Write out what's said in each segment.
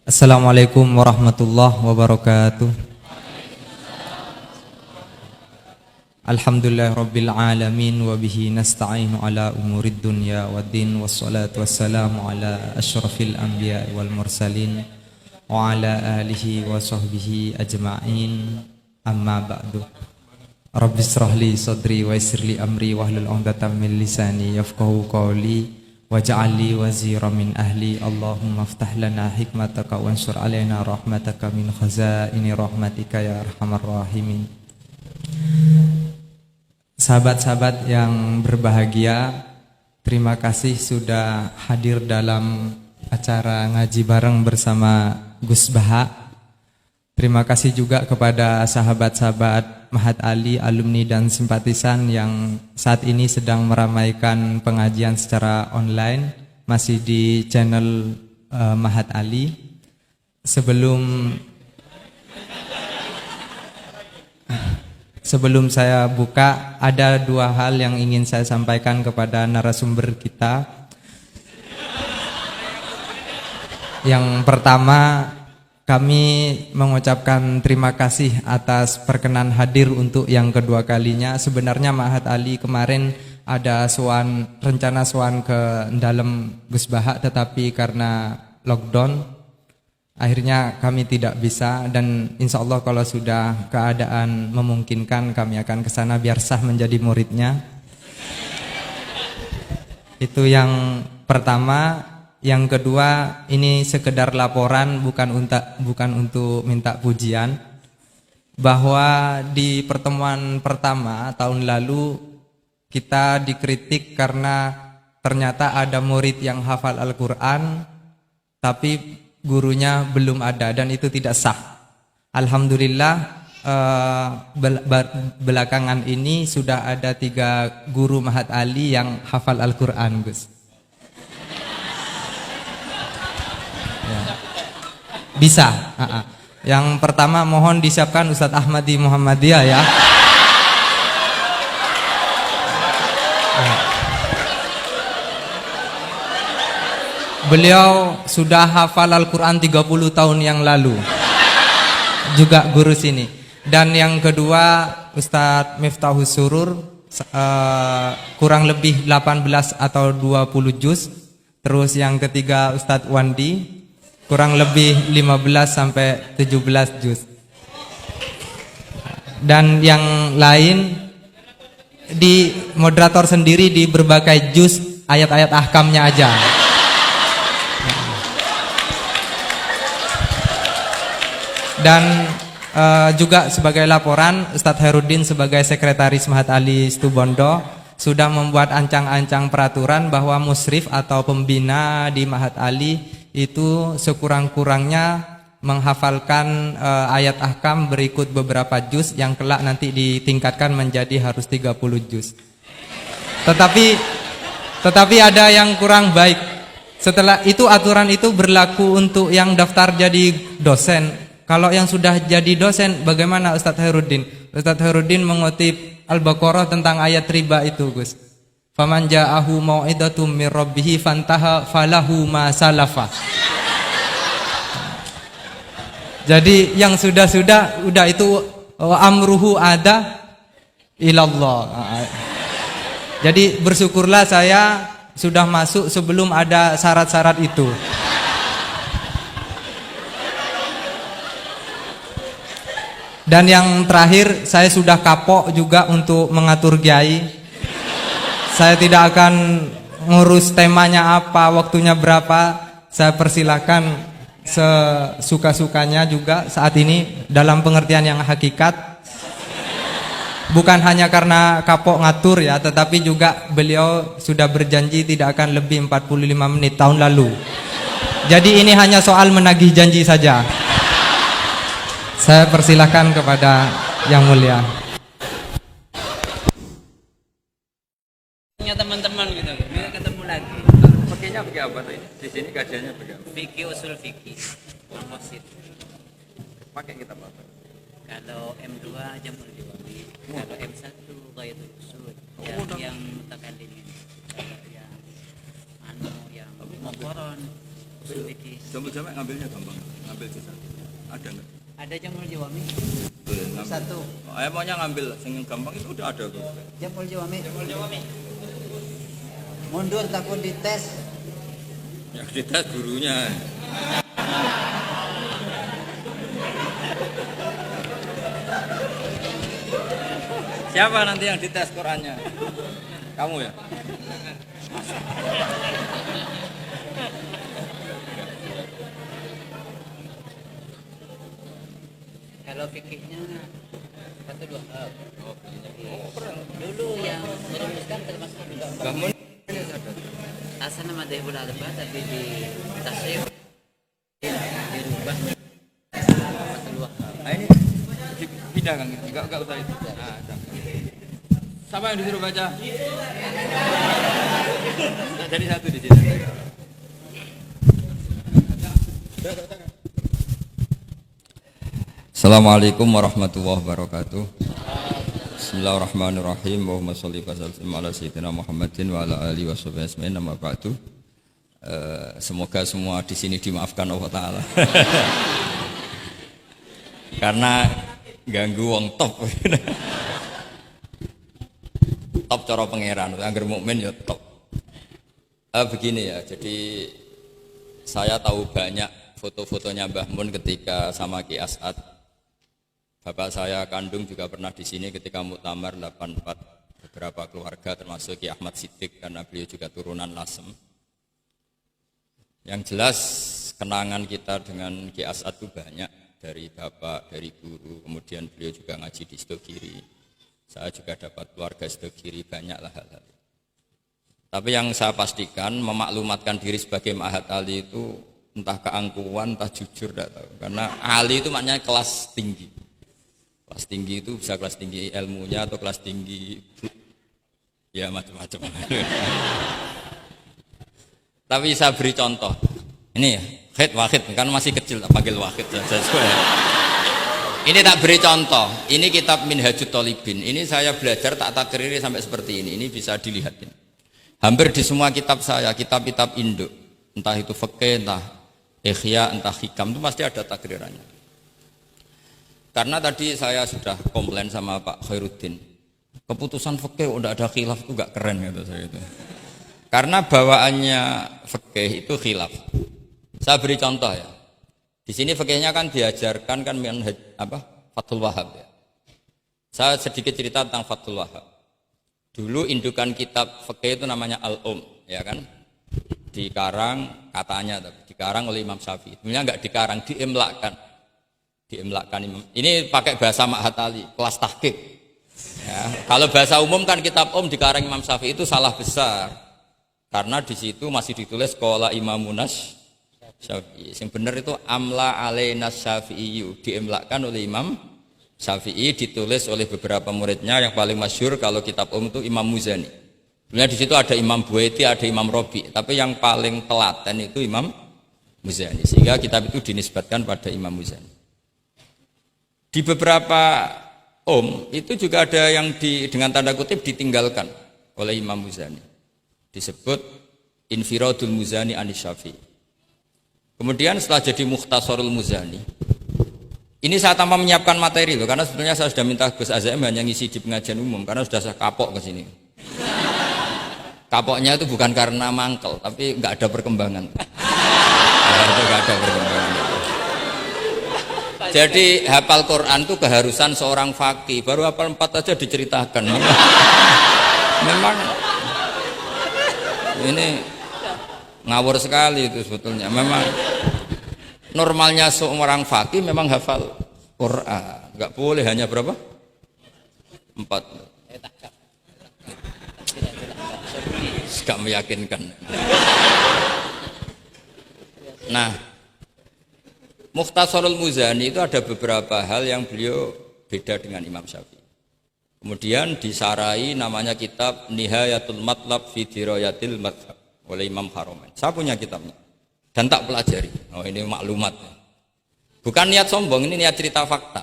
Assalamualaikum warahmatullahi wabarakatuh. Alhamdulillahirabbil alamin wa bihi nasta'inu ala umurid dunya waddin wassalatu wassalamu ala asyrafil anbiya'i wal mursalin wa ala alihi wa sahbihi ajma'in. Amma ba'du. Rabbi shrah li sadri wa yassir li amri wahlul 'uqdatam min lisani yafqahu qawli waj'al li wazira min ahli. Allahumma aftah lana hikmataka wansur alaina rahmataka min khazaini rahmatika ya arhamar rahimin. Sahabat-sahabat yang berbahagia, terima kasih sudah hadir dalam acara ngaji bareng bersama Gus Baha. Terima kasih juga kepada sahabat-sahabat Mahat Ali, alumni dan simpatisan yang saat ini sedang meramaikan pengajian secara online, masih di channel Mahat Ali. Sebelum saya buka, ada dua hal yang ingin saya sampaikan kepada narasumber kita. Yang pertama, kami mengucapkan terima kasih atas perkenan hadir untuk yang kedua kalinya. Sebenarnya Mahat Ali kemarin ada rencana sowan ke dalam Gus Baha, tetapi karena lockdown akhirnya kami tidak bisa, dan insya Allah kalau sudah keadaan memungkinkan kami akan ke sana biar sah menjadi muridnya. Itu yang pertama. Yang kedua, ini sekedar laporan, bukan untuk minta pujian, bahwa di pertemuan pertama tahun lalu kita dikritik karena ternyata ada murid yang hafal Al-Quran tapi gurunya belum ada, dan itu tidak sah. Alhamdulillah, belakangan ini sudah ada 3 guru Mahat Ali yang hafal Al-Quran, Gus. Bisa. Yang pertama mohon disiapkan Ustadz Ahmadi Muhammadiyah ya. Beliau sudah hafal Al-Quran 30 tahun yang lalu, juga guru sini. Dan yang kedua Ustadz Miftahus Surur, kurang lebih 18 atau 20 juz. Terus yang ketiga Ustadz Wandi, kurang lebih 15 sampai 17 juz. Dan yang lain di moderator sendiri di berbagai juz, ayat-ayat ahkamnya aja. Dan juga sebagai laporan, Ustadz Herudin sebagai sekretaris Mahat Ali Situbondo sudah membuat ancang-ancang peraturan bahwa musrif atau pembina di Mahat Ali itu sekurang-kurangnya menghafalkan ayat ahkam berikut beberapa juz yang kelak nanti ditingkatkan menjadi harus 30 juz. Tetapi ada yang kurang baik. Setelah itu aturan itu berlaku untuk yang daftar jadi dosen. Kalau yang sudah jadi dosen bagaimana Ustadz Herudin? Ustadz Herudin mengutip Al-Baqarah tentang ayat riba itu, Gus. Faman ja'ahu mau'idatum mir rabbih fantaha falahu ma salafa. Jadi yang sudah udah itu amruhu ada ilallah. Jadi bersyukurlah saya sudah masuk sebelum ada syarat-syarat itu. Dan yang terakhir, saya sudah kapok juga untuk mengatur kiai. Saya tidak akan ngurus temanya apa, waktunya berapa. Saya persilahkan sesuka-sukanya juga saat ini dalam pengertian yang hakikat. Bukan hanya karena kapok ngatur ya, tetapi juga beliau sudah berjanji tidak akan lebih 45 menit tahun lalu. Jadi ini hanya soal menagih janji saja. Saya persilahkan kepada yang mulia. Teman-teman gitu, bisa ketemu lagi. Pakainya pakai apa tuh ini? Di sini kajiannya pakai apa? Fikih usul fikih, komposit. Pakai kitab apa? Kalau M2 Jamul Jawabi, kalau M1 Ghayatul Usul, yang mutakallimin, kalau yang yang Muqarron fikih. Jamul jamak ngambilnya gampang. Ngambil sisa. Ada enggak? Ada Jamul Jawami Boleh ngambil. satu. Maunya ngambil yang gampang itu udah ada kok. Jamul Jawami. Mundur takut dites. Yang dites gurunya. Siapa nanti yang dites Qurannya? Kamu ya? Kalau fikihnya satu dua hal. Dulu yang merumuskan termasuk juga Bangun. asal nama Dahibul Arba'ah tapi di tasrif dirubah satu dua hal. Nah ini pindah kan? Enggak usah itu. Nah, siapa yang disuruh baca? Nah, jadi satu di sini. Assalamualaikum warahmatullahi wabarakatuh. Bismillahirrahmanirrahim. Allahumma sholli wa sallim ala sayyidina Muhammadin wa ala alihi washabihi ajmain. Amma ba'du. Semoga semua di sini dimaafkan Allah taala. Karena ganggu wong top. Top cara pangeran, angger mukmin ya top. Begini ya, jadi saya tahu banyak foto-fotonya Mbah Mun ketika sama Ki As'ad. Bapak saya kandung juga pernah di sini ketika muktamar 84, beberapa keluarga termasuk Ki Ahmad Siddiq karena beliau juga turunan Lasem. Yang jelas kenangan kita dengan Ki As'ad itu banyak, dari bapak, dari guru, kemudian beliau juga ngaji di Stokiri. Saya juga dapat keluarga Stokiri, banyaklah hal-hal. Tapi yang saya pastikan memaklumatkan diri sebagai Ma'had Ali itu entah keangkuhan, entah jujur, tidak tahu. Karena Ali itu maknanya kelas tinggi. Kelas tinggi itu bisa kelas tinggi ilmunya atau kelas tinggi ya macam-macam. Tapi saya beri contoh. Ini ya, Wahid kan masih kecil tak panggil Wahid saja. Ini tak beri contoh. Ini kitab Minhajut Thalibin. Ini saya belajar tak takriri sampai seperti ini. Ini bisa dilihat ini. Hampir di semua kitab saya, kitab-kitab induk, entah itu fikih, entah ikhya, entah hikam, itu pasti ada takrirannya. Karena tadi saya sudah komplain sama Pak Khairuddin, keputusan fikih udah ada khilaf itu gak keren gitu saya itu. Karena bawaannya fikih itu khilaf. Saya beri contoh ya. Di sini fikihnya kan diajarkan kan Fathul Wahhab ya. Saya sedikit cerita tentang Fathul Wahhab. Dulu indukan kitab fikih itu namanya Al-Um, ya kan? Dikarang katanya, dikarang oleh Imam Syafi'i. Sebenarnya enggak dikarang, diimlakkan. Ini pakai bahasa Ma'had Ali, kelas tahqiq. Ya, kalau bahasa umum kan kitab dikarang Imam Syafi'i itu salah besar. Karena di situ masih ditulis qala Imamunas Syafi'i. Yang benar itu amla alainas Syafi'i, diimlakkan oleh Imam Syafi'i, ditulis oleh beberapa muridnya. Yang paling masyhur kalau kitab itu Imam Muzani. Sebenarnya di situ ada Imam Buaiti, ada Imam Robi, tapi yang paling telaten itu Imam Muzani. Sehingga kitab itu dinisbatkan pada Imam Muzani. Di beberapa itu juga ada yang dengan tanda kutip ditinggalkan oleh Imam Muzani. Disebut Infiradul Muzani anis Syafi'i. Kemudian setelah jadi Mukhtasarul Muzani, ini saya tanpa menyiapkan materi loh, karena sebetulnya saya sudah minta Gus Azam hanya ngisi di pengajian umum, karena sudah saya kapok ke sini. Kapoknya itu bukan karena mangkel, tapi nggak ada perkembangan. Nggak ada perkembangan. Jadi hafal Quran itu keharusan seorang faqih, baru hafal 4 aja diceritakan. Memang ini ngawur sekali itu sebetulnya. Memang normalnya seorang faqih memang hafal Quran, nggak boleh hanya berapa? 4. Gak meyakinkan. Nah, Mukhtasarul Muzani itu ada beberapa hal yang beliau beda dengan Imam Syafi'i. Kemudian disarai namanya kitab Nihayatul Matlab fi Dirayatil Madhab oleh Imam Haramain. Saya punya kitabnya dan tak pelajari. Oh, ini maklumat. Bukan niat sombong, ini niat cerita fakta.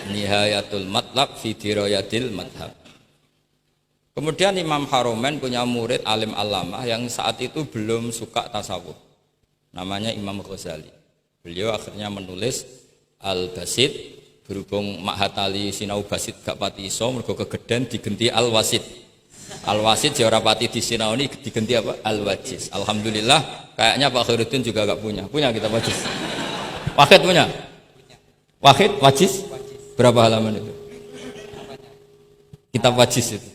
Nihayatul Matlab fi Dirayatil Madhab. Kemudian Imam Haromen punya murid alim alamah yang saat itu belum suka tasawuf. Namanya Imam Ghazali. Beliau akhirnya menulis Al-Basit, berhubung Mahatali sinau basit gak pati iso mergo kegeden digenti Al-Wasit. Al-Wasit ya ora pati disinau ini digenti apa? Al-Wajiz. Alhamdulillah kayaknya Pak Khairuddin juga gak punya. Punya kita Wajiz. Wahid punya? Wahid, Wajiz? Berapa halaman itu? Kitab Wajiz itu.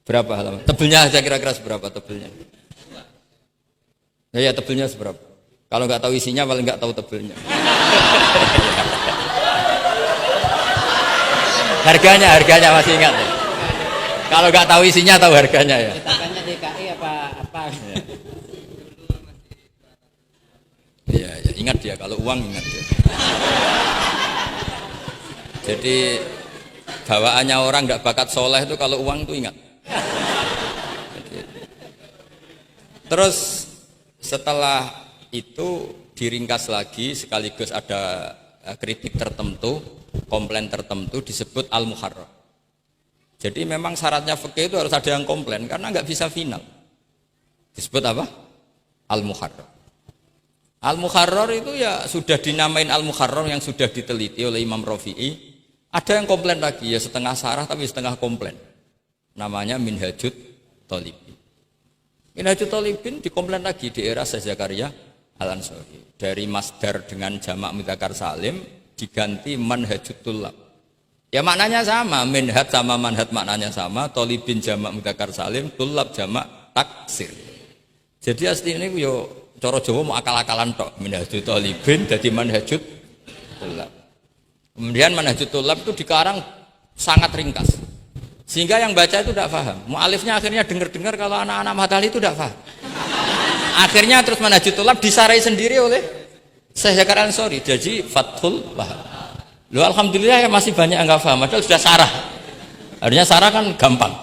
Berapa halaman? Tebelnya aja kira-kira seberapa tebelnya? Ya tebelnya seberapa? Kalau nggak tahu isinya paling nggak tahu tebelnya. harganya masih ingat ya? Kalau nggak tahu isinya tahu harganya ya. Cetakannya DKI apa? Iya, ya, ingat dia kalau uang ingat dia. Jadi bawaannya orang nggak bakat soleh itu kalau uang itu ingat. Terus setelah itu diringkas lagi sekaligus ada kritik tertentu, komplain tertentu disebut al-muharrar. Jadi memang syaratnya fikih itu harus ada yang komplain karena nggak bisa final. Disebut apa? Al-muharrar. Al-muharrar itu ya sudah dinamain al-muharrar yang sudah diteliti oleh Imam Rafi'i. Ada yang komplain lagi ya setengah sarah tapi setengah komplain. Namanya Minhajut Thalibin. Minhajut Thalibin dikomplain lagi di era Syekh Zakaria Al-Ansari. Dari masdar dengan jamak mudzakkar salim diganti manhajut tullab. Ya maknanya sama, minhaj sama manhaj maknanya sama, Thalibin jamak mudzakkar salim, tullab jamak taksir. Jadi asli ini yo cara Jawa mau akal-akalan tok, Minhajut Thalibin jadi manhajut tullab. Kemudian manhajut tullab itu dikarang sangat ringkas. Sehingga yang baca itu tidak paham. Mu'alifnya akhirnya dengar-dengar kalau anak-anak Mahatali itu tidak paham. Akhirnya terus manhajut tullab disarai sendiri oleh Syekh Zakaria Al-Ansari. Jadi Fathul Wahab. Loh alhamdulillah ya masih banyak yang enggak paham. Padahal sudah sarah. Harusnya sarah kan gampang.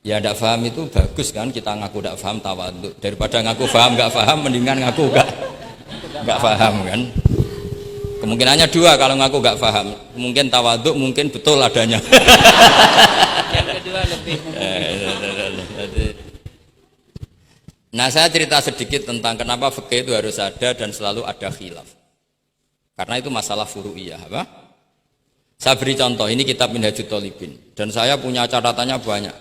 Ya tidak paham itu bagus kan kita ngaku tidak paham tawadhu. Daripada ngaku paham enggak paham mendingan ngaku enggak paham kan. Kemungkinannya dua kalau ngaku nggak paham, mungkin tawaduk, mungkin betul adanya. Yang kedua lebih. Nah saya cerita sedikit tentang kenapa fikih itu harus ada dan selalu ada khilaf. Karena itu masalah furu'iyah, apa? Saya beri contoh, ini kitab Minhajut Thalibin dan saya punya catatannya banyak.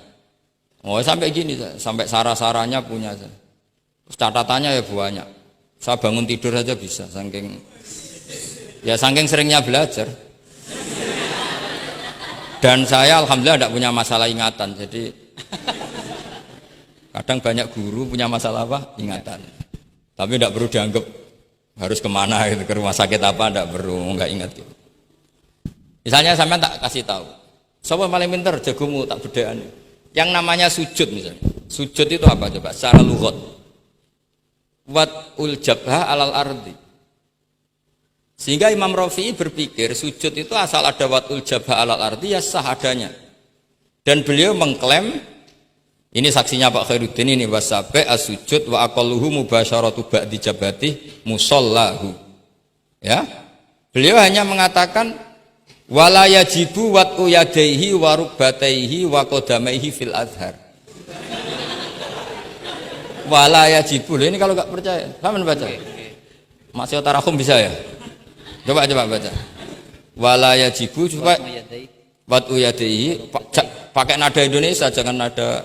Oh sampai gini, sampai sarah-sarahnya punya. Terus catatannya ya banyak. Saya bangun tidur saja bisa, saking seringnya belajar. Dan saya alhamdulillah tidak punya masalah ingatan. Jadi kadang banyak guru punya masalah apa? Ingatan. Tapi tidak perlu dianggap harus kemana gitu, ke rumah sakit apa, tidak perlu, nggak ingat gitu. Misalnya sampai tak kasih tahu, siapa paling pintar jagomu tak bedaan. Yang namanya sujud misalnya. Sujud itu apa coba? Secara lughat. Wat'ul jabha alal ardi. Sehingga Imam Rafi'i berpikir sujud itu asal ada wat'ul jabha alal ardi ya sah adanya. Dan beliau mengklaim, ini saksinya Pak Khairuddin ini, wasabe as-sujud wa aqalluhu mubasyaratu ba'di jabati musallahu. Ya. Beliau hanya mengatakan wala yajibu wat'u yadaihi wa rukbataihi wa qadamaihi fil azhar. Wala yajibu. Ini kalau enggak percaya, kapan baca? Masih tarahum bisa ya? Coba baca. Wala yajibu coba wat'u yadaihi pakai nada Indonesia jangan nada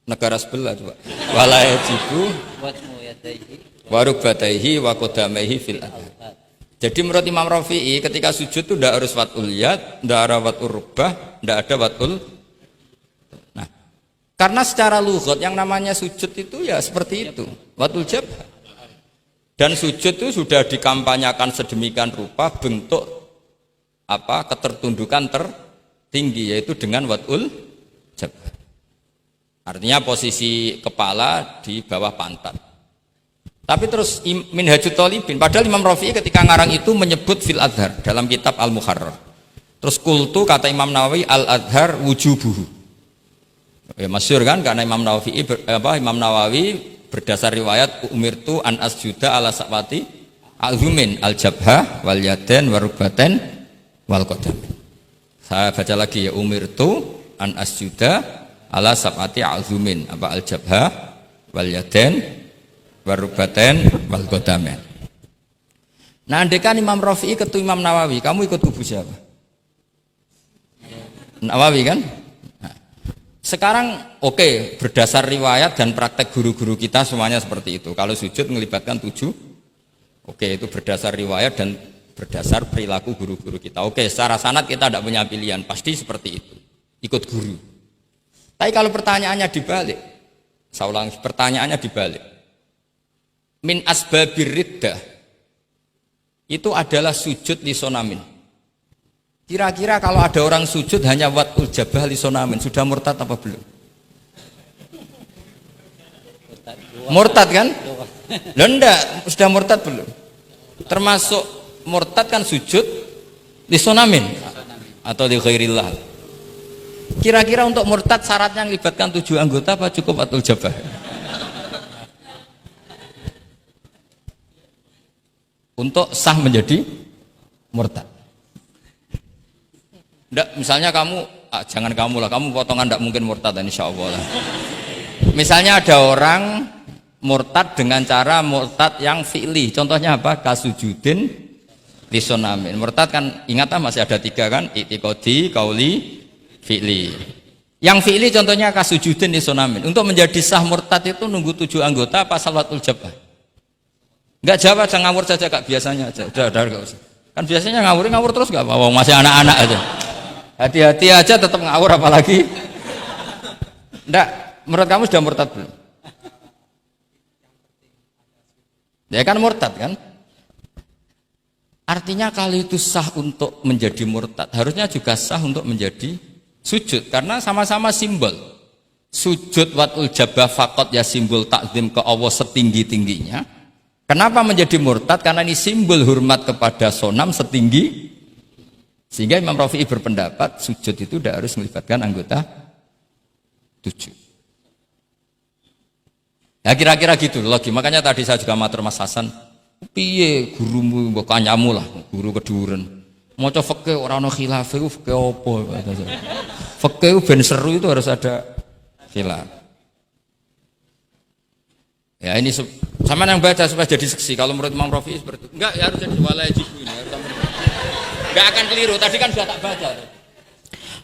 negara sebelah coba. Wala yajibu Wat'u yadaihi wa rukbataihi wa qadamaihi fil azhar. Jadi menurut Imam Rafi'i ketika sujud itu tidak harus wat'ul yad, tidak ada wat'ul rukbah, tidak ada wat'ul. Nah, karena secara lughat yang namanya sujud itu ya seperti itu, wat'ul jabha. Dan sujud itu sudah dikampanyakan sedemikian rupa bentuk apa ketertundukan tertinggi yaitu dengan wat'ul jabha. Artinya posisi kepala di bawah pantat. Tapi terus Minhajut Thalibin, padahal Imam Rafi'i ketika ngarang itu menyebut fil adhar dalam kitab Al-Muharrar. Terus kultu kata Imam Nawawi al-adhar wujubuhu. Ya masyhur kan karena Imam Nawawi berdasar riwayat umirtu an asjuda ala sa'wati azumin al-jabha wal yaden warubbaten wal qadam. Saya baca lagi ya, umirtu an asjuda ala sab'ati azumin, apa al-jabha wal yaden warubaten wal qadamen. Nah, andekan Imam Rafi'i ketemu Imam Nawawi, kamu ikut kubu siapa? Nawawi kan? Nah, sekarang oke, berdasar riwayat dan praktek guru-guru kita semuanya seperti itu. Kalau sujud melibatkan 7, oke, itu berdasar riwayat dan berdasar perilaku guru-guru kita. Oke, secara sanad kita tidak punya pilihan, pasti seperti itu, ikut guru. Tapi kalau pertanyaannya dibalik, saya ulang, pertanyaannya dibalik, min asbabir riddah itu adalah sujud li sonamin. Kira-kira kalau ada orang sujud hanya watul jabah li sonamin, sudah murtad apa belum? Murtad kan? Loh enggak, sudah murtad belum? Termasuk murtad kan sujud li sonamin atau li ghairillah. Kira-kira untuk murtad syaratnya melibatkan 7 anggota apa cukup watul jabah? Untuk sah menjadi murtad. Nggak, misalnya kamu, jangan kamu lah, kamu potongan tidak mungkin murtad, insya Allah lah. Misalnya ada orang murtad dengan cara murtad yang fi'li, contohnya apa? Kasujudin lisonamin. Murtad kan, ingat masih ada 3 kan? I'tiqadi, qauli, fi'li. Yang fi'li contohnya kasujudin lisonamin. Untuk menjadi sah murtad itu nunggu 7 anggota apa salawatul jabah? Enggak jawab, jangan ngawur saja kak, biasanya aja. Udah enggak usah. Kan biasanya ngawur terus enggak apa-apa, masih anak-anak aja. Hati-hati aja tetap ngawur apalagi. Enggak, menurut kamu sudah murtad belum? Ya kan murtad kan? Artinya kalau itu sah untuk menjadi murtad, harusnya juga sah untuk menjadi sujud, karena sama-sama simbol. Sujud watul jabah faqat ya simbol takzim ke Allah setinggi-tingginya. Kenapa menjadi murtad? Karena ini simbol hormat kepada sonam setinggi, sehingga Imam Rafi'i berpendapat sujud itu tidak harus melibatkan anggota 7. Ya kira-kira gitu lagi. Makanya tadi saya juga matur Mas Hasan, piye gurumu mbok kanyamu lah, guru keduren. Maca fikih ora ana khilaf iku fikih apa? Fikih ben seru itu harus ada khilaf. Ya ini sama yang baca supaya jadi seksi. Kalau menurut Imam Rafi'i seperti itu. Enggak, ya harus jadi wala yajibu ini. Enggak akan keliru. Tadi kan sudah tak baca.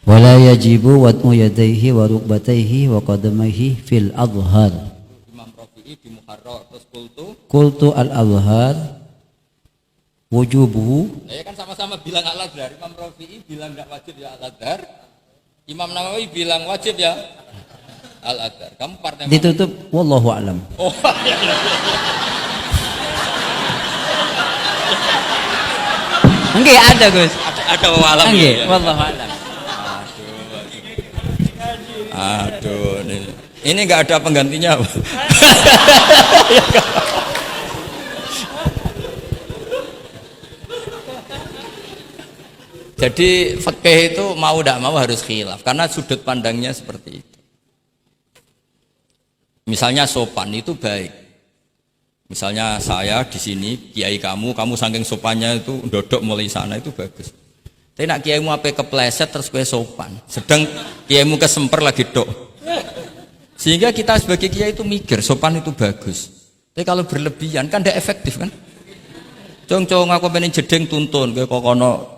Wala yajibu wat'u yadayhi wa rukbatayhi wa qadamaihi fil adhar. Imam Rafi'i di Muharrar terus qultu al adhar wujubuhu. Ya kan sama-sama bilang al-adhar. Imam Rafi'i bilang enggak wajib ya al-adhar. Imam Nawawi bilang wajib ya al-adhar. Kamu partai mana? Ditutup wallahu a'lam. Oh, ya. Enggak ada, Gus. Ada walam. Enggak, wallahu a'lam. Aduh, ini enggak ada penggantinya. Jadi fikih itu mau tidak mau harus khilaf karena sudut pandangnya seperti itu. Misalnya sopan itu baik. Misalnya saya di sini, kiai kamu saking sopannya itu dodok mulai sana itu bagus. Tapi nak kiaimu apa kepleset terus kue sopan. Sedang kiaimu kesemper lagi dok. Sehingga kita sebagai kiai itu mikir sopan itu bagus. Tapi kalau berlebihan kan tidak efektif kan. Cong aku pengen jedeng tuntun kayak kokono.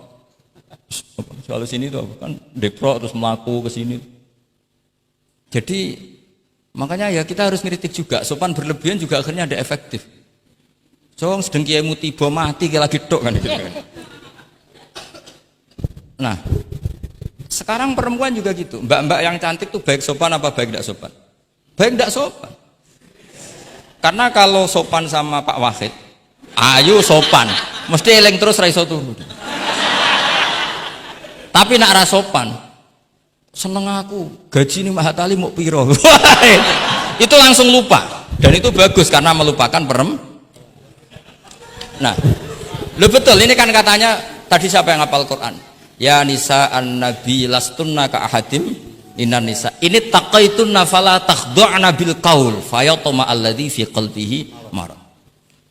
Soal sini tuh kan deprok terus melaku ke sini. Jadi makanya ya kita harus ngeritik juga, sopan berlebihan juga akhirnya ada efektif. Cong sedang kiaimu tiba mati kayak lagi dok kan gitu kan. Nah, sekarang perempuan juga gitu. Mbak-mbak yang cantik tuh baik sopan apa baik tidak sopan? Baik tidak sopan. Karena kalau sopan sama Pak Wahid, ayo sopan, mesti eling terus ra iso turu. Tapi nak ra sopan, seneng aku, gaji ini Mahatali mau piro. Itu langsung lupa. Dan itu bagus karena melupakan Nah, lo betul ini kan katanya tadi siapa yang hafal Quran? Ya nisa an-nabi lastunna ka ahadim inan nisa. Ini taqaitunna fala takhdu'na bil qaul fayatma alladzi fi qalbihi marad.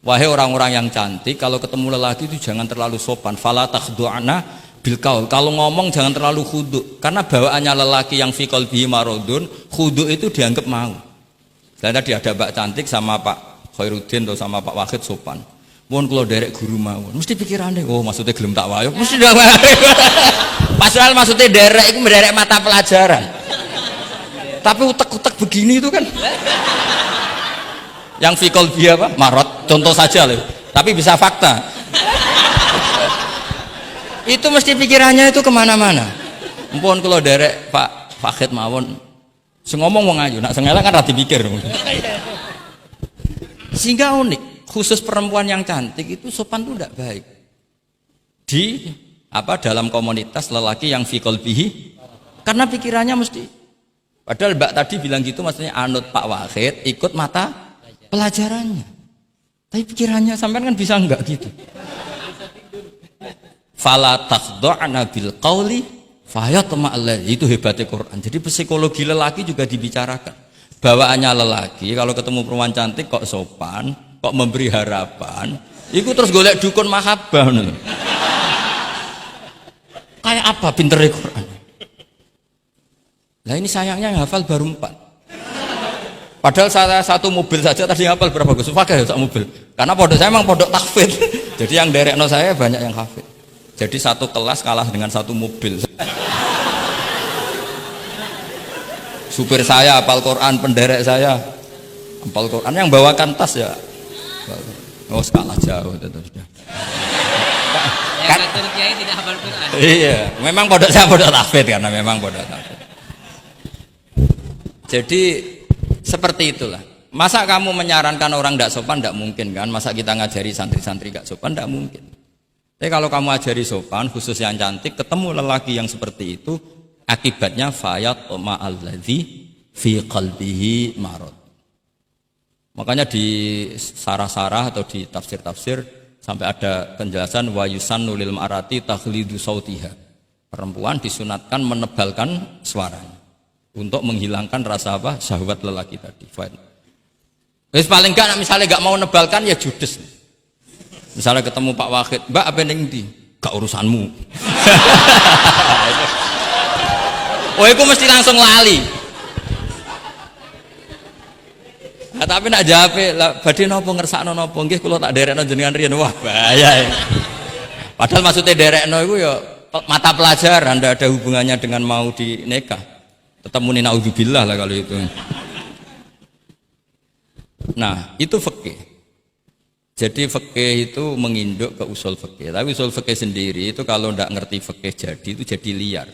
Wahai orang-orang yang cantik, kalau ketemu lelaki itu jangan terlalu sopan. Fala takhdu'na Bilkaul, kalau ngomong jangan terlalu khudu, karena bawaannya lelaki yang fi qalbihi maradun, khudu itu dianggap mau. Dan tadi ada Mbak Cantik sama Pak Khairuddin atau sama Pak Wahid sopan. Mohon kalau derek guru mawon, mesti pikirannya, oh maksudnya gelem tak wayo, mesti dah wayo. Padahal maksudnya derek itu menderek mata pelajaran. Tapi utek-utek begini itu kan. Yang fi qalbihi apa? Marad, contoh saja loh. Tapi bisa fakta. Itu mesti pikirannya itu kemana-mana. Mpun kalau derek Pak Fakid mawon, ngomong wong ayu, nak sengelak kan rada dipikir. Sehingga unik, khusus perempuan yang cantik itu sopan itu tidak baik. Di dalam komunitas lelaki yang fi qalbihi, karena pikirannya mesti. Padahal Mbak tadi bilang gitu maksudnya anut Pak Wahid, ikut mata pelajarannya. Tapi pikirannya sampean kan bisa enggak gitu. Fala takhda'na bil qawli fayatma allazi, itu hebatnya Quran. Jadi psikologi lelaki juga dibicarakan. Bawaannya lelaki kalau ketemu perempuan cantik kok sopan, kok memberi harapan, itu terus golek dukun mahabbah nih. Kayak apa pinternya Quran? Lah ini sayangnya yang hafal baru 4. Padahal saya satu mobil saja tadi hafal berapa Gus? Pakai satu mobil. Karena pondok saya memang pondok tahfidz. Jadi yang derekno saya banyak yang hafid. Jadi satu kelas kalah dengan satu mobil. Supir saya hafal Quran, penderek saya hafal Quran, yang bawakan tas ya. Oh, kalah jauh itu sudah. Yang satu kiai tidak hafal Quran. Iya, memang pondok saya pondok tahfidz karena memang pondok tahfidz. Jadi seperti itulah. Masa kamu menyarankan orang tidak sopan? Tidak mungkin kan. Masa kita ngajari santri-santri tidak sopan? Tidak mungkin. Tapi kalau kamu ajari sopan, khusus yang cantik, ketemu lelaki yang seperti itu, akibatnya fayat ma'alladzi fi qalbihi marad. Makanya di sarah-sarah atau di tafsir-tafsir sampai ada penjelasan wa yusannu lil mar'ati takhlidu sautiha. Perempuan disunatkan menebalkan suaranya untuk menghilangkan rasa apa? Syahwat lelaki tadi. Wis paling enggak misalnya enggak mau nebalkan ya judes. Misalnya ketemu Pak Wahid, Mbak apa yang di? Gak urusanmu. Oh itu mesti langsung lali. Nah, tapi nak jawab lah, badhe napa ngersakno napa nggih kula tak derekno jenengan riyen. Wah bahaya ya. Padahal maksudnya derekno itu ya mata pelajaran, tidak ada hubungannya dengan mau dinikah. Tetap muni naudzubillah lah kalau itu. Nah itu fikih. Jadi fikih itu menginduk ke usul fikih. Tapi usul fikih sendiri itu kalau tidak ngerti fikih jadi itu jadi liar.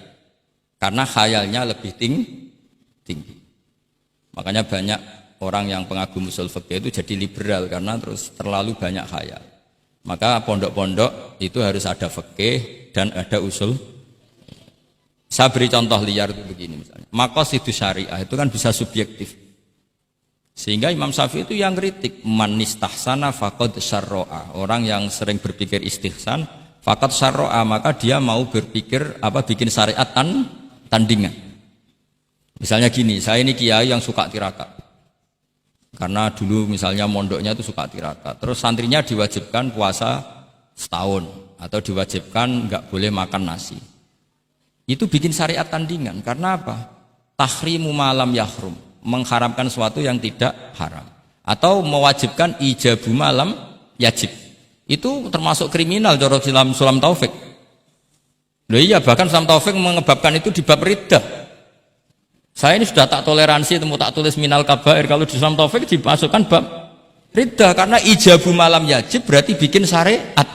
Karena khayalnya lebih tinggi. Makanya banyak orang yang pengagum usul fikih itu jadi liberal karena terus terlalu banyak khayal. Maka pondok-pondok itu harus ada fikih dan ada usul. Saya beri contoh liar itu begini misalnya. Maqasidus syariah itu kan bisa subjektif. Sehingga Imam Syafi'i itu yang kritik man istahsana faqad syarra'a. Orang yang sering berpikir istihsan faqad syarra'a, maka dia mau berpikir bikin syariat tandingan. Misalnya gini, saya ini kiai yang suka tirakat. Karena dulu misalnya mondoknya itu suka tirakat. Terus santrinya diwajibkan puasa setahun atau diwajibkan enggak boleh makan nasi. Itu bikin syariat tandingan. Karena apa? Tahrimu malam yahrum, mengharamkan sesuatu yang tidak haram, atau mewajibkan ijabu malam yajib. Itu termasuk kriminal cara Sulam Taufik. Loh iya, bahkan Sulam Taufik mengebabkan itu di bab riddah. Saya ini sudah tak toleransi, temu tak tulis minal kabair, kalau di Sulam Taufik dimasukkan bab riddah karena ijabu malam yajib berarti bikin syariat.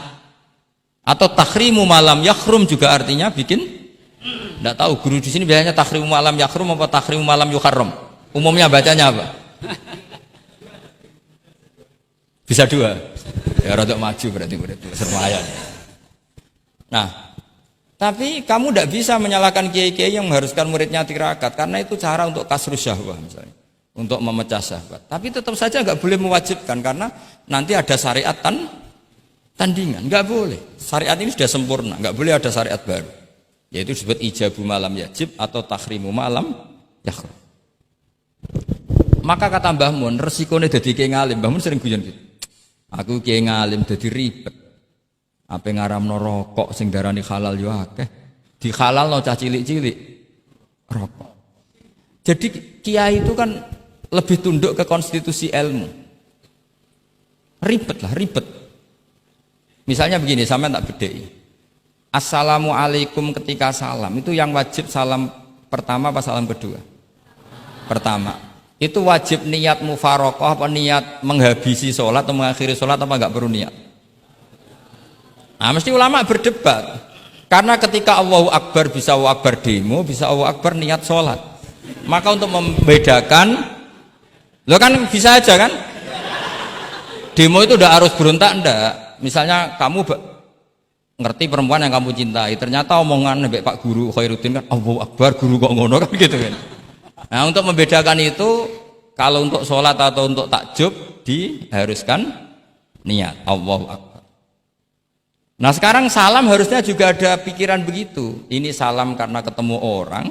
Atau tahrimu malam yakhrum juga artinya bikin. Tidak tahu guru di sini biasanya tahrimu malam yakhrum apa tahrimu malam yuharram. Umumnya bacanya apa? Bisa dua. Ya rodok maju berarti sermayan. Nah, tapi kamu tidak bisa menyalahkan kiai-kiai yang mengharuskan muridnya tirakat karena itu cara untuk kasrus syahwah misalnya, untuk memecah syahwat. Tapi tetap saja nggak boleh mewajibkan karena nanti ada syariat tandingan. Nggak boleh. Syariat ini sudah sempurna, nggak boleh ada syariat baru. Yaitu disebut ijabu malam yajib atau tahrimu malam yakhrum. Maka kata Mbah Mun, resikonya jadi kiai ngalim. Mbah Mun sering guyon gitu. Aku kiai ngalim jadi ribet. Apa ngaramno rokok sing darani halal yo akeh. Dihalalno cah cilik-cilik rokok. Jadi kiai itu kan lebih tunduk ke konstitusi ilmu. Ribet lah, ribet. Misalnya begini, sampean tak bedheki. Assalamualaikum ketika salam, itu yang wajib salam pertama apa salam kedua? Pertama. Itu wajib niat mufaroqah apa niat menghabisi sholat atau mengakhiri sholat apa enggak perlu niat? Nah, mesti ulama berdebat. Karena ketika Allahu Akbar bisa Allahu Akbar demo, bisa Allahu Akbar niat sholat. Maka untuk membedakan, lo kan bisa aja kan? Demo itu udah harus berontak enggak? Misalnya kamu ngerti perempuan yang kamu cintai, ternyata omongan nebek Pak Guru Khairuddin kan Allahu Akbar, guru kok ngono kan gitu kan. Nah, untuk membedakan itu, kalau untuk sholat atau untuk takjub diharuskan niat Allahu Akbar. Nah, sekarang salam harusnya juga ada pikiran begitu. Ini salam karena ketemu orang,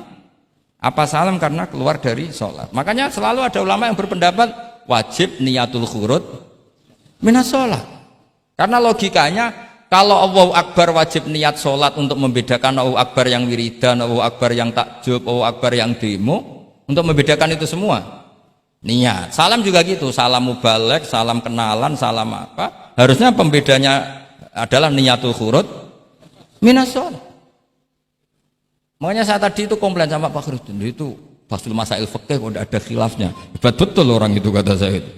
apa salam karena keluar dari sholat. Makanya selalu ada ulama yang berpendapat wajib niatul khurud minas sholat. Karena logikanya kalau Allahu Akbar wajib niat sholat untuk membedakan Allahu Akbar yang wiridan, Allahu Akbar yang takjub, Allahu Akbar yang demo, untuk membedakan itu semua niat. Salam juga gitu, salam mubalek, salam kenalan, salam apa, harusnya pembedanya adalah niatul khurud minas sholat. Makanya saya tadi itu komplain sama Pak Khairuddin, itu Fasul Masail Fikih kok ada khilafnya. Hebat betul orang itu, kata saya itu.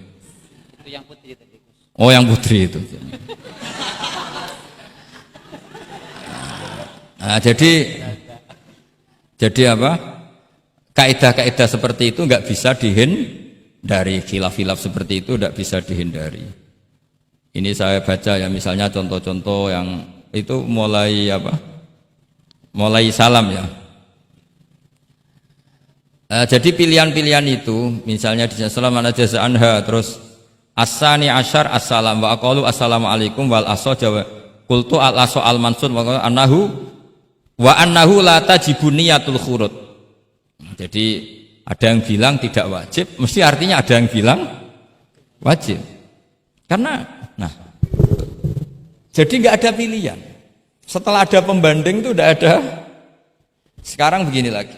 Itu yang putih tadi. Oh, yang putri itu. Nah, jadi apa? Kaidah-kaidah seperti itu nggak bisa dihindari, khilaf-khilaf seperti itu nggak bisa dihindari. Ini saya baca ya, misalnya contoh-contoh yang itu mulai apa? Mulai salam ya. Jadi pilihan-pilihan itu, misalnya di salam ana jaza anha, terus asani asyar assalam wa aqalu assalamualaikum wal aso jawa qultu al aso al mansur wa annahu la tajibu niyatul khurud. Jadi ada yang bilang tidak wajib, mesti artinya ada yang bilang wajib. Karena nah, jadi nggak ada pilihan. Setelah ada pembanding itu udah ada. Sekarang begini lagi.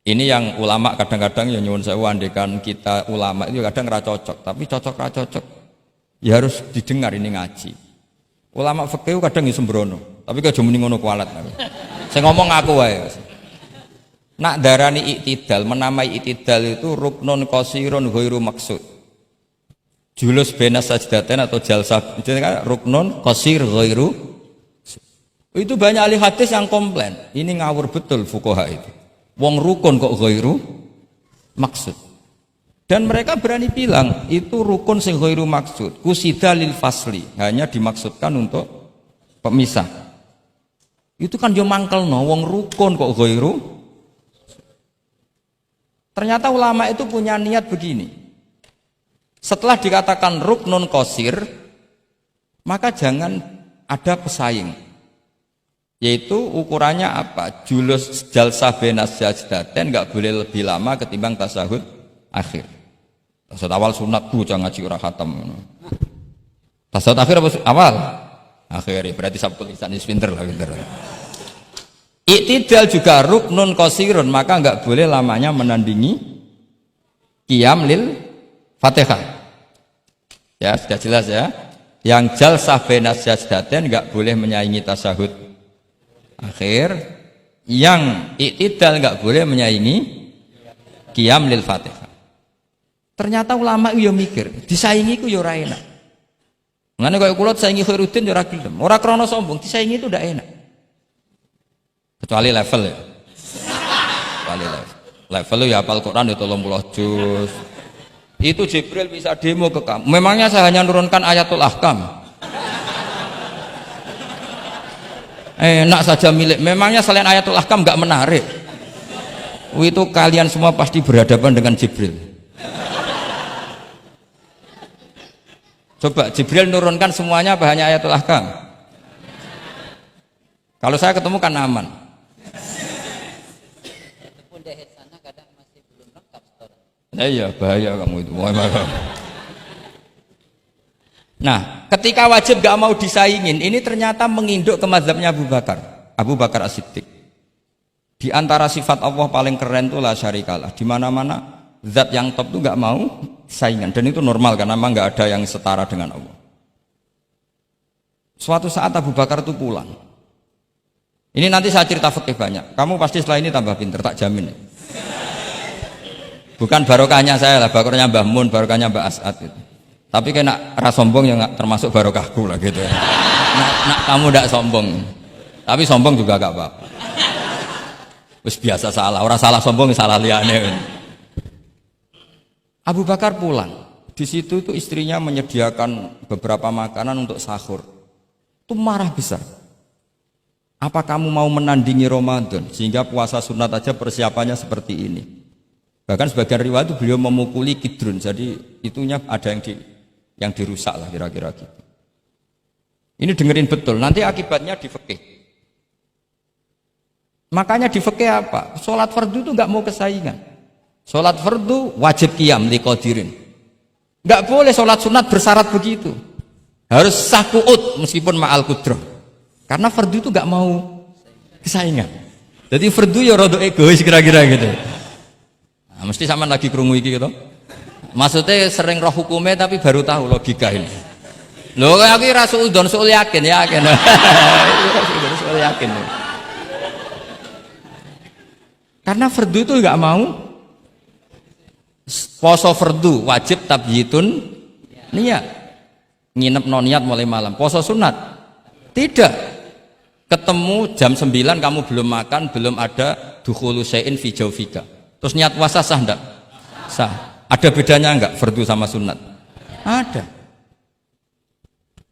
Ini yang ulama kadang-kadang ya nyuwun sewu, andekan kita ulama itu kadang ra cocok, tapi cocok ra cocok ya harus didengar, ini ngaji. Ulama fikih kadang ya sembrono, tapi kok muni ngono kualat. Saya ngomong aku wae. Nak darani iktidal, menamai iktidal itu ruknun qasirun ghairu maksud. Julus benas sajdatain atau jalsah itu kan ruknun qasir ghairu. Itu banyak ahli hadis yang komplain. Ini ngawur betul fuqaha itu. Wong rukun kok ghairu maksud. Dan mereka berani bilang itu rukun sing ghairu maksud. Kusida lil fasli, hanya dimaksudkan untuk pemisah. Itu kan yo mangkelno wong rukun kok ghairu. Ternyata ulama itu punya niat begini. Setelah dikatakan ruknun qasir, maka jangan ada pesaing. Yaitu ukurannya apa? Julus jalsah benas sajdatain enggak boleh lebih lama ketimbang tasahud akhir. Tasahud awal sunat bu, jangan ngaji ora khatam. Tasahud akhir apa awal? Akhir, berarti sabtu lisan pinter lah, pinter. Iktidal juga ruknun qasirun, maka enggak boleh lamanya menandingi qiyam lil Fatihah. Ya, sudah jelas ya. Yang jalsah benas sajdatain enggak boleh menyaingi tasahud akhir. Yang iktidal enggak boleh menyaingi qiyam lil Fatihah. Ternyata ulama itu ya mikir, disaingi ku ya ora enak. Ngene kaya kula saingi Khairuddin ya ora gelem. Ora krana sombong, disaingi itu ndak enak. Kecuali level ya. Kecuali level. Level ya hafal Quran ya 30 juz. Itu Jibril bisa demo ke kamu. Memangnya saya hanya nurunkan ayatul ahkam. Enak saja milik. Memangnya selain ayatul ahkam nggak menarik. Itu kalian semua pasti berhadapan dengan Jibril. Coba Jibril nurunkan semuanya apa hanya ayatul ahkam? Kalau saya ketemu kan aman. Iya bahaya kamu itu. Nah, ketika wajib gak mau disaingin, ini ternyata menginduk ke mazhabnya Abu Bakar As-Siddiq. Di antara sifat Allah paling keren itu la syarikalah. Di mana-mana zat yang top itu gak mau saingan, dan itu normal karena memang gak ada yang setara dengan Allah. Suatu saat Abu Bakar itu pulang. Ini nanti saya cerita fikih banyak. Kamu pasti setelah ini tambah pinter, tak jamin. Bukan barokahnya saya lah, barokahnya Mbah Mun, barokahnya Mbah As'ad gitu. Tapi kena ras sombong yang termasuk barokahku lah gitu ya. Kamu tidak sombong, tapi sombong juga gak apa-apa. Wis biasa salah, orang salah sombong salah liane. Abu Bakar pulang, di situ itu istrinya menyediakan beberapa makanan untuk sahur. Itu marah besar. Apa kamu mau menandingi Ramadan sehingga puasa sunat aja persiapannya seperti ini? Bahkan sebagian riwayat itu beliau memukuli kidrun, jadi itunya ada yang dirusak lah kira-kira gitu. Ini dengerin betul, nanti akibatnya di fikih. Makanya di fikih apa? Sholat fardu itu nggak mau kesaingan. Sholat fardu wajib qiyam liqadirin. Nggak boleh sholat sunat bersyarat begitu. Harus sakuut meskipun ma'al kudrah. Karena fardu itu nggak mau kesaingan. Jadi fardu ya rada egois kira-kira gitu. Nah, mesti sama lagi krungu iki gitu. Maksudnya sering roh hukumnya tapi baru tahu logika ini. Loh aku rasul don soal yakin. Soal yakin. Karena fardu itu nggak mau. Poso fardu wajib tabyitun niat. Nginep non niat mulai malam. Poso sunat tidak. Ketemu jam 9 kamu belum makan, belum ada dukhulu syai'in fi jawfika. Terus niat puasa sah enggak? Sah. Ada bedanya enggak fardu sama sunat? Ada.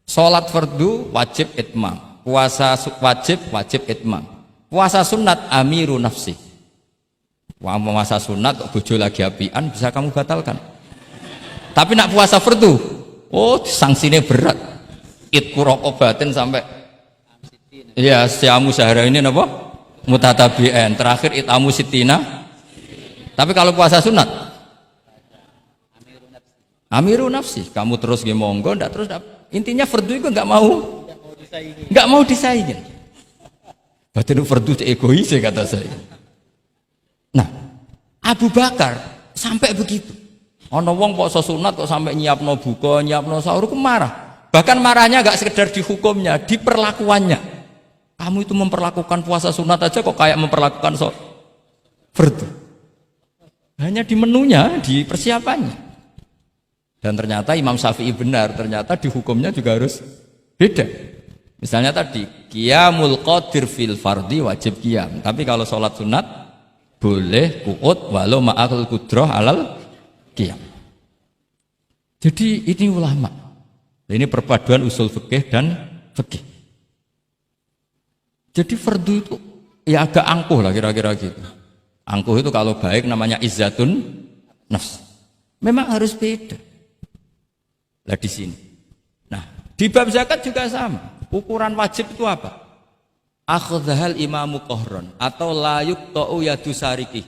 Sholat fardu wajib itmam, puasa wajib itmam. Puasa sunat amiru nafsi. Wah, puasa sunat bojo lagi apian bisa kamu batalkan. Tapi nak puasa fardu, oh sanksinya berat. Itku rokobatin sampai ya siamu sehari ini apa? Mutatabi'an. Terakhir itamu sitina. Tapi kalau puasa sunat amiru nafsi, kamu terus nggih monggo, ndak terus intinya fardu itu nggak mau disaingin. Batin fardu egois kata saya. Nah, Abu Bakar sampai begitu. Ono wong poso sunat kok sampai nyiapno buka, nyiapno sahur, marah. Bahkan marahnya nggak sekedar di hukumnya, di perlakuannya. Kamu itu memperlakukan puasa sunat aja kok kayak memperlakukan fardu. Hanya di menunya, di persiapannya. Dan ternyata Imam Syafi'i benar, ternyata di hukumnya juga harus beda. Misalnya tadi, qiyamul qadir fil fardi wajib qiyam. Tapi kalau sholat sunat, boleh ku'ud walau ma'akul kudrah alal qiyam. Jadi ini ulama. Ini perpaduan usul fikih dan fikih. Jadi fardu itu ya agak angkuh lah kira-kira gitu. Angkuh itu kalau baik namanya izzatun nafs. Memang harus beda. Lah di sini. Nah, di bab zakat juga sama. Ukuran wajib itu apa? Akhdhal imamu qahron atau la yuqta'u yadu sariki.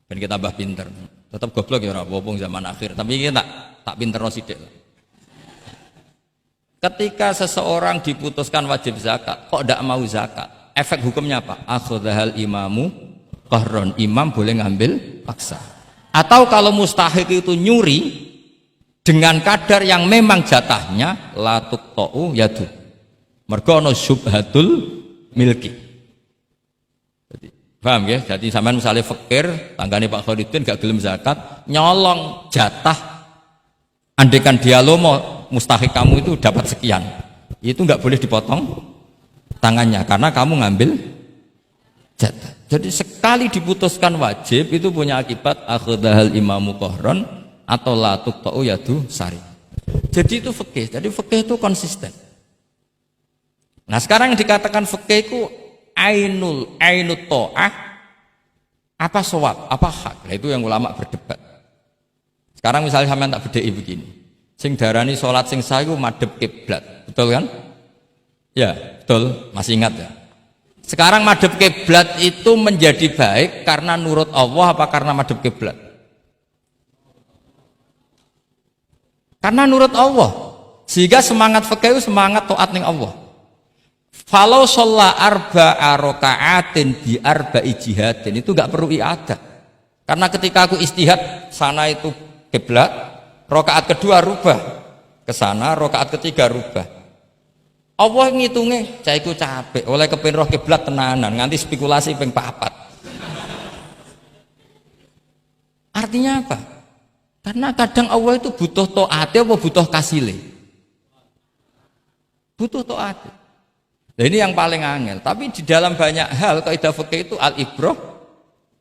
Ben kita tambah pinter. Tetap goblok ya ora apa-apa zaman akhir, tapi kita tak pinterno sithik. Ketika seseorang diputuskan wajib zakat, kok tidak mau zakat? Efek hukumnya apa? Akhdhal imamu qahron. Imam boleh ngambil paksa. Atau kalau mustahik itu nyuri dengan kadar yang memang jatahnya la tuqta'u yadu. Mergo ana syubhatul milki. Jadi, paham ya? Jadi sampean misalnya fakir, tanggane Pak Khalidin gak gelem zakat, nyolong jatah. Andaikan dia lomo mustahik kamu itu dapat sekian. Itu enggak boleh dipotong tangannya karena kamu ngambil jatah. Jadi sekali diputuskan wajib itu punya akibat akhdhal imamu qahron atau la tuqta'u yadu sari. Jadi itu fikih. Jadi fikih itu konsisten. Nah, sekarang yang dikatakan fikih itu ainut ta'ah apa shawab, apa hak. Nah, itu yang ulama berdebat. Sekarang misalnya sampean tak bedheki begini. Sing darani salat sing sah iku madhep kiblat. Betul kan? Ya, betul. Masih ingat ya? Sekarang madhep kiblat itu menjadi baik karena nurut Allah apa karena madhep kiblat? Karena nurut Allah. Sehingga semangat fikih semangat taat ning Allah. Falau sholla arba'a raka'atin bi arba'i jihadin, itu enggak perlu i'adah. Karena ketika aku istihad sana itu kiblat, rakaat kedua rubah ke sana, rakaat ketiga rubah. Allah ngitungnya, cah iku capek oleh kepen roh kiblat tenanan nganti spekulasi ping 4. Artinya apa? Karena kadang Allah itu butuh taate apa butuh kasile? Butuh taat. Nah ini yang paling angel. Tapi di dalam banyak hal kaidah fikih itu al-ibrah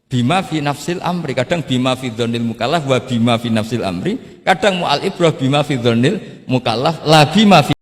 bima fi nafsil amri. Kadang bima fi dzannil mukallaf wa bima fi nafsil amri. Kadang mu al-ibrah bima fi dzannil mukallaf la bima fi